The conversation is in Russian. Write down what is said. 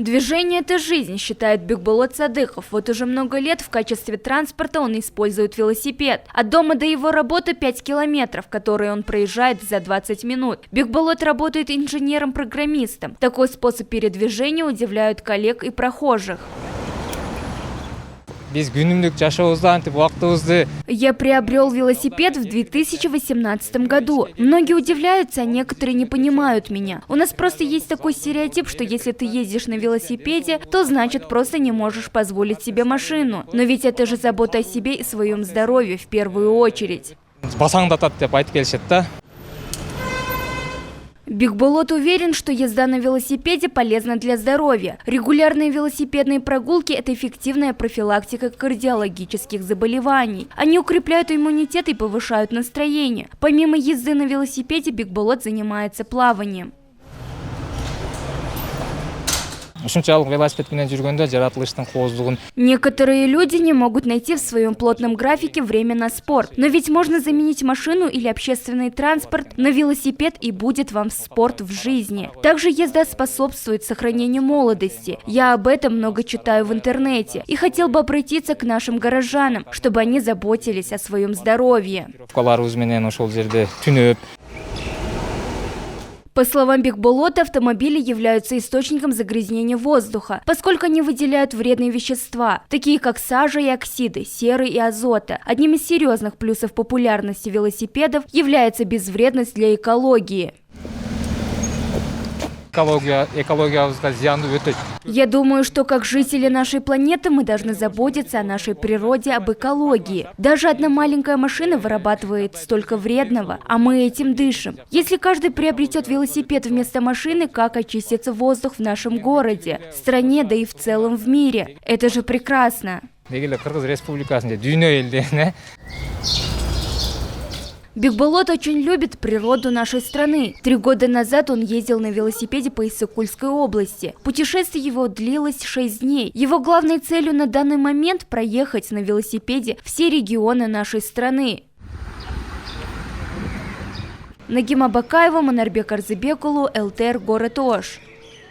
Движение – это жизнь, считает Бекболот Садыхов. Вот уже много лет в качестве транспорта он использует велосипед. От дома до его работы 5 километров, которые он проезжает за 20 минут. Бекболот работает инженером-программистом. Такой способ передвижения удивляет коллег и прохожих. Я приобрел велосипед в 2018 году. Многие удивляются, а некоторые не понимают меня. У нас просто есть такой стереотип, что если ты ездишь на велосипеде, то значит просто не можешь позволить себе машину. Но ведь это же забота о себе и своем здоровье в первую очередь. Бекболот уверен, что езда на велосипеде полезна для здоровья. Регулярные велосипедные прогулки – это эффективная профилактика кардиологических заболеваний. Они укрепляют иммунитет и повышают настроение. Помимо езды на велосипеде, Бекболот занимается плаванием. Некоторые люди не могут найти в своем плотном графике время на спорт. Но ведь можно заменить машину или общественный транспорт на велосипед, и будет вам спорт в жизни. Также езда способствует сохранению молодости. Я об этом много читаю в интернете и хотел бы обратиться к нашим горожанам, чтобы они заботились о своем здоровье. По словам Бекболота, автомобили являются источником загрязнения воздуха, поскольку они выделяют вредные вещества, такие как сажа и оксиды, серы и азота. Одним из серьезных плюсов популярности велосипедов является безвредность для экологии. Я думаю, что как жители нашей планеты мы должны заботиться о нашей природе, об экологии. Даже одна маленькая машина вырабатывает столько вредного, а мы этим дышим. Если каждый приобретет велосипед вместо машины, как очистится воздух в нашем городе, стране, да и в целом в мире? Это же прекрасно. Бекболот очень любит природу нашей страны. 3 года назад он ездил на велосипеде по Иссык-Кульской области. Путешествие его длилось 6 дней. Его главной целью на данный момент – проехать на велосипеде все регионы нашей страны. Нагима Бакаева, Манарбек Арзыбекулу, ЛТР, город Ош.